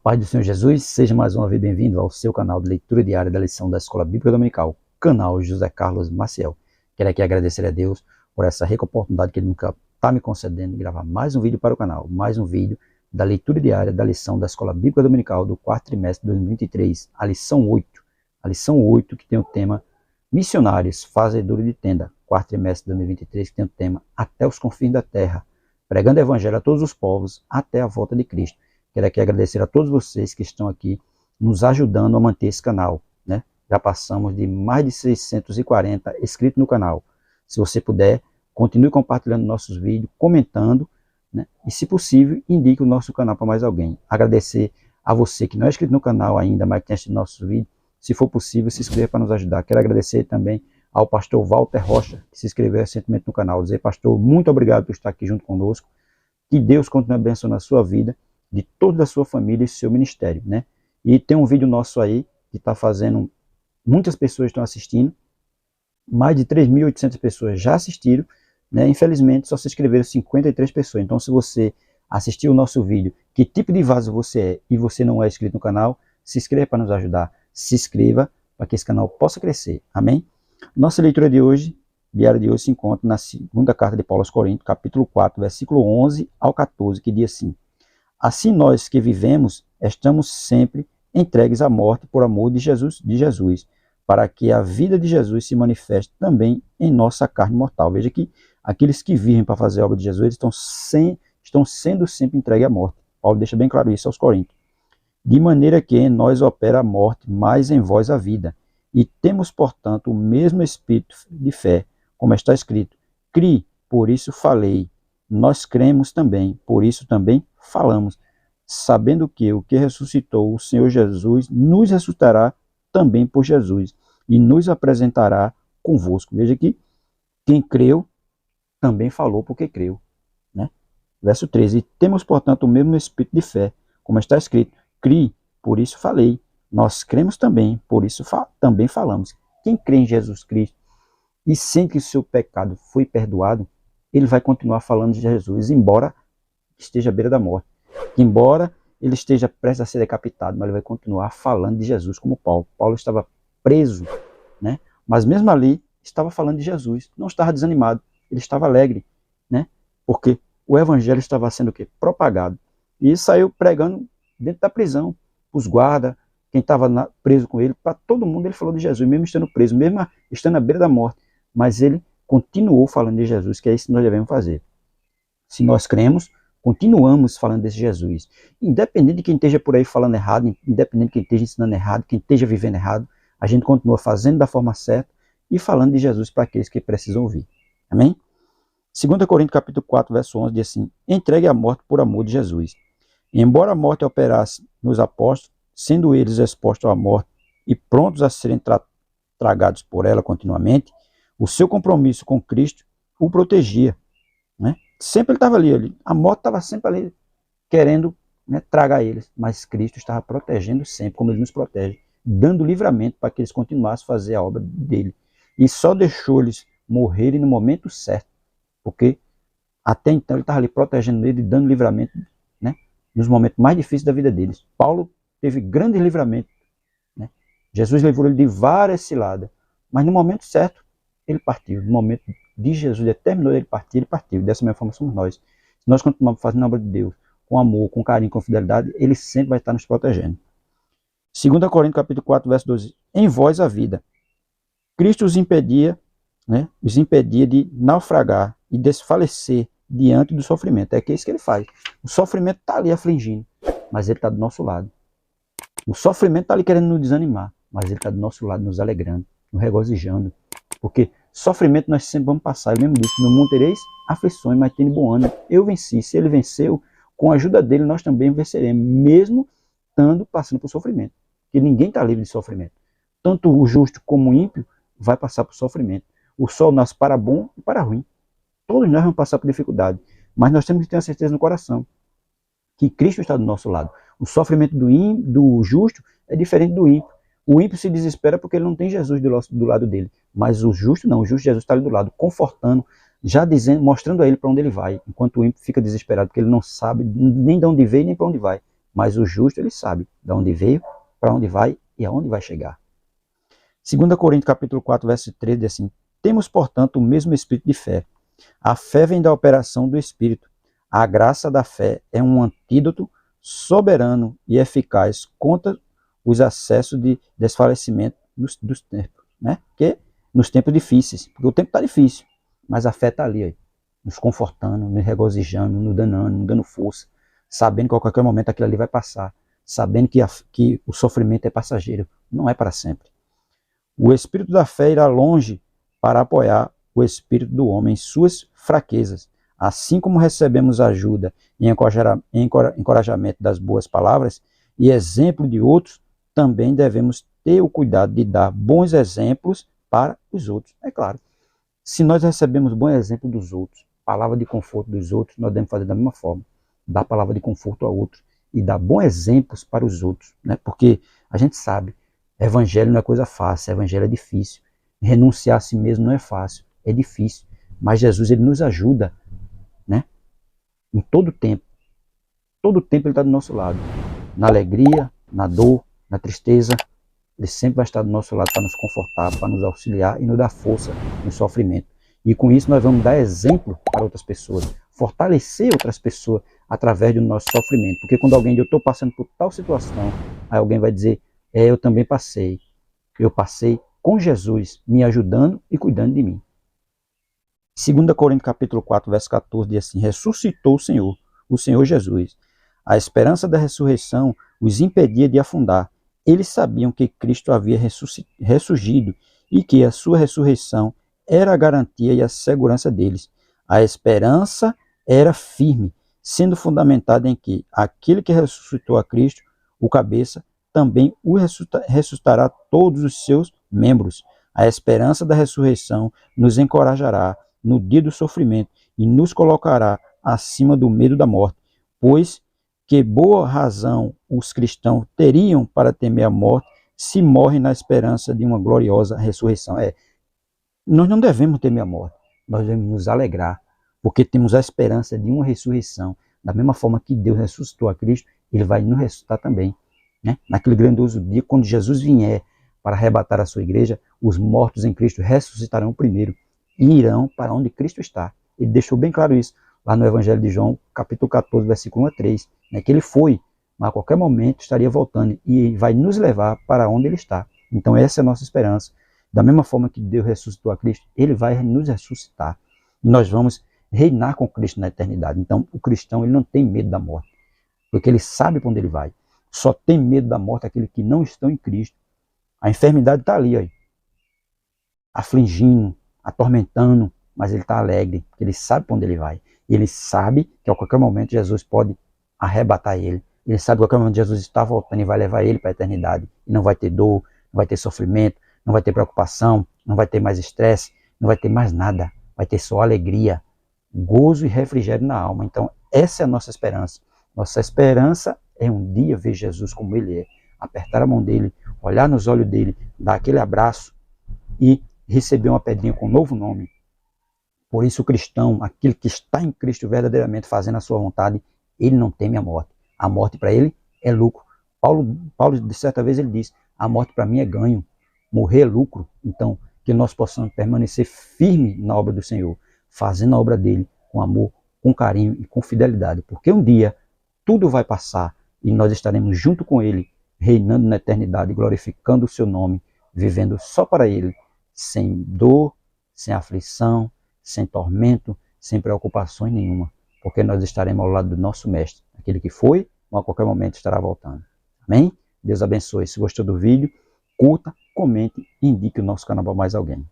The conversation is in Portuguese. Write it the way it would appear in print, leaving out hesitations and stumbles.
Paz do Senhor Jesus, seja mais uma vez bem-vindo ao seu canal de leitura diária da lição da Escola Bíblica Dominical, canal José Carlos Maciel. Quero aqui agradecer a Deus por essa rica oportunidade que Ele está me concedendo de gravar mais um vídeo para o canal, mais um vídeo da leitura diária da lição da Escola Bíblica Dominical do quarto trimestre de 2023, a lição 8 que tem o tema Missionários, Fazedores de Tenda, quarto trimestre de 2023, que tem o tema Até os Confins da Terra, pregando o Evangelho a todos os povos até a volta de Cristo. Quero aqui agradecer a todos vocês que estão aqui nos ajudando a manter esse canal, né? Já passamos de mais de 640 inscritos no canal. Se você puder, continue compartilhando nossos vídeos, comentando, né? E se possível, indique o nosso canal para mais alguém. Agradecer a você que não é inscrito no canal ainda, mas que tem assistido nossos vídeos. Se for possível, se inscreva para nos ajudar. Quero agradecer também ao pastor Walter Rocha, que se inscreveu recentemente no canal. Dizer, pastor, muito obrigado por estar aqui junto conosco. Que Deus continue abençoando a sua vida, de toda a sua família e seu ministério, né? E tem um vídeo nosso aí, que está fazendo, muitas pessoas estão assistindo, mais de 3.800 pessoas já assistiram, né? Infelizmente só se inscreveram 53 pessoas, então se você assistiu o nosso vídeo, que tipo de vaso você é e você não é inscrito no canal, se inscreva para nos ajudar, se inscreva para que esse canal possa crescer, amém? Nossa leitura de hoje, diário de hoje, se encontra na segunda carta de Paulo aos Coríntios, capítulo 4, versículo 11 ao 14, que diz assim: assim nós que vivemos, estamos sempre entregues à morte por amor de Jesus, para que a vida de Jesus se manifeste também em nossa carne mortal. Veja que aqueles que vivem para fazer a obra de Jesus estão sendo sempre entregues à morte. Paulo deixa bem claro isso aos Coríntios. De maneira que em nós opera a morte, mas em vós a vida. E temos, portanto, o mesmo espírito de fé, como está escrito: crie, por isso falei. Nós cremos também, por isso também falamos, sabendo que o que ressuscitou o Senhor Jesus nos ressuscitará também por Jesus e nos apresentará convosco. Veja que quem creu também falou porque creu, né? Verso 13: e temos, portanto, o mesmo espírito de fé, como está escrito: crie, por isso falei. Nós cremos também, por isso também falamos. Quem crê em Jesus Cristo e sente que o seu pecado foi perdoado, ele vai continuar falando de Jesus, embora esteja à beira da morte. Embora ele esteja prestes a ser decapitado, mas ele vai continuar falando de Jesus, como Paulo. Paulo estava preso, né? Mas mesmo ali estava falando de Jesus, não estava desanimado, ele estava alegre, né? Porque o evangelho estava sendo o quê? Propagado. E ele saiu pregando dentro da prisão, os guardas, quem estava preso com ele, para todo mundo ele falou de Jesus, mesmo estando preso, mesmo estando à beira da morte. Mas ele continuou falando de Jesus, que é isso que nós devemos fazer. Se nós cremos, continuamos falando desse Jesus. Independente de quem esteja por aí falando errado, independente de quem esteja ensinando errado, quem esteja vivendo errado, a gente continua fazendo da forma certa e falando de Jesus para aqueles que precisam ouvir. Amém? 2 Coríntios capítulo 4, verso 11 diz assim: entregue a morte por amor de Jesus. Embora a morte operasse nos apóstolos, sendo eles expostos à morte e prontos a serem tragados por ela continuamente, o seu compromisso com Cristo o protegia, né? Sempre ele estava ali, a morte estava sempre ali querendo, né, tragar eles, mas Cristo estava protegendo sempre, como ele nos protege, dando livramento para que eles continuassem a fazer a obra dele. E só deixou eles morrerem no momento certo, porque até então ele estava ali protegendo eles e dando livramento, né, nos momentos mais difíceis da vida deles. Paulo teve grande livramento, né? Jesus levou ele de várias ciladas, mas no momento certo ele partiu. No momento de Jesus determinou ele partir, ele partiu. Dessa mesma forma somos nós. Se nós continuarmos fazendo a obra de Deus com amor, com carinho, com fidelidade, ele sempre vai estar nos protegendo. 2 Coríntios capítulo 4, verso 12. Em vós a vida. Cristo os impedia, né, de naufragar e desfalecer diante do sofrimento. É que é isso que ele faz. O sofrimento está ali afligindo, mas ele está do nosso lado. O sofrimento está ali querendo nos desanimar, mas ele está do nosso lado, nos alegrando, nos regozijando. Porque sofrimento nós sempre vamos passar. Ele mesmo disse: no mundo tereis aflições, mas tende bom ânimo. Eu venci. Se ele venceu, com a ajuda dele nós também venceremos, mesmo estando passando por sofrimento. Porque ninguém está livre de sofrimento. Tanto o justo como o ímpio vai passar por sofrimento. O sol nasce para bom e para ruim. Todos nós vamos passar por dificuldade. Mas nós temos que ter a certeza no coração que Cristo está do nosso lado. O sofrimento do justo é diferente do ímpio. O ímpio se desespera porque ele não tem Jesus do lado dele. Mas o justo não, o justo Jesus está ali do lado, confortando, já dizendo, mostrando a ele para onde ele vai. Enquanto o ímpio fica desesperado porque ele não sabe nem de onde veio nem para onde vai. mas o justo, ele sabe de onde veio, para onde vai e aonde vai chegar. 2 Coríntios capítulo 4, verso 13, diz assim: temos, portanto, o mesmo espírito de fé. A fé vem da operação do Espírito. A graça da fé é um antídoto soberano e eficaz contra os acessos de desfalecimento dos tempos, né? Que nos tempos difíceis, porque o tempo está difícil, mas a fé está ali, ó, nos confortando, nos regozijando, nos dando ânimo, nos dando força, sabendo que a qualquer momento aquilo ali vai passar, sabendo que o sofrimento é passageiro, não é para sempre. O espírito da fé irá longe para apoiar o espírito do homem em suas fraquezas. Assim como recebemos ajuda e encorajamento das boas palavras e exemplo de outros, também devemos ter o cuidado de dar bons exemplos para os outros. É claro, se nós recebemos bom exemplo dos outros, palavra de conforto dos outros, nós devemos fazer da mesma forma. Dar palavra de conforto a outros e dar bons exemplos para os outros, né? Porque a gente sabe, evangelho não é coisa fácil, evangelho é difícil. Renunciar a si mesmo não é fácil, é difícil. Mas Jesus, ele nos ajuda, né? Em todo tempo. Todo tempo ele está do nosso lado. Na alegria, na dor, na tristeza, ele sempre vai estar do nosso lado para nos confortar, para nos auxiliar e nos dar força no sofrimento. E com isso nós vamos dar exemplo para outras pessoas, fortalecer outras pessoas através do nosso sofrimento. Porque quando alguém diz, eu estou passando por tal situação, aí alguém vai dizer, eu também passei. Eu passei com Jesus me ajudando e cuidando de mim. 2 Coríntios capítulo 4, verso 14, diz assim: ressuscitou o Senhor Jesus. A esperança da ressurreição os impedia de afundar. Eles sabiam que Cristo havia ressurgido e que a sua ressurreição era a garantia e a segurança deles. A esperança era firme, sendo fundamentada em que aquele que ressuscitou a Cristo, o cabeça, também o ressuscitará todos os seus membros. A esperança da ressurreição nos encorajará no dia do sofrimento e nos colocará acima do medo da morte, pois que boa razão os cristãos teriam para temer a morte se morrem na esperança de uma gloriosa ressurreição. Nós não devemos temer a morte, nós devemos nos alegrar, porque temos a esperança de uma ressurreição. Da mesma forma que Deus ressuscitou a Cristo, ele vai nos ressuscitar também. Né? Naquele grandioso dia, quando Jesus vier para arrebatar a sua igreja, os mortos em Cristo ressuscitarão primeiro e irão para onde Cristo está. Ele deixou bem claro isso lá no Evangelho de João, capítulo 14, versículo 1 a 3, né? Que ele foi, mas a qualquer momento estaria voltando e vai nos levar para onde ele está. Então essa é a nossa esperança. Da mesma forma que Deus ressuscitou a Cristo, ele vai nos ressuscitar. E nós vamos reinar com Cristo na eternidade. Então o cristão, ele não tem medo da morte, porque ele sabe para onde ele vai. Só tem medo da morte aquele que não estão em Cristo. A enfermidade está ali, ó, afligindo, atormentando, mas ele está alegre, porque ele sabe para onde ele vai. Ele sabe que a qualquer momento Jesus pode arrebatar ele. Ele sabe que a qualquer momento Jesus está voltando e vai levar ele para a eternidade. E não vai ter dor, não vai ter sofrimento, não vai ter preocupação, não vai ter mais estresse, não vai ter mais nada. Vai ter só alegria, gozo e refrigério na alma. Então essa é a nossa esperança. Nossa esperança é um dia ver Jesus como ele é. Apertar a mão dele, olhar nos olhos dele, dar aquele abraço e receber uma pedrinha com um novo nome. Por isso o cristão, aquele que está em Cristo verdadeiramente fazendo a sua vontade, ele não teme a morte. A morte para ele é lucro. Paulo, de certa vez, ele diz, a morte para mim é ganho, morrer é lucro. Então, que nós possamos permanecer firme na obra do Senhor, fazendo a obra dele com amor, com carinho e com fidelidade. Porque um dia tudo vai passar e nós estaremos junto com ele, reinando na eternidade, glorificando o seu nome, vivendo só para ele, sem dor, sem aflição, sem tormento, sem preocupações nenhuma, porque nós estaremos ao lado do nosso mestre, aquele que foi, ou a qualquer momento estará voltando. Amém? Deus abençoe. Se gostou do vídeo, curta, comente e indique o nosso canal para mais alguém.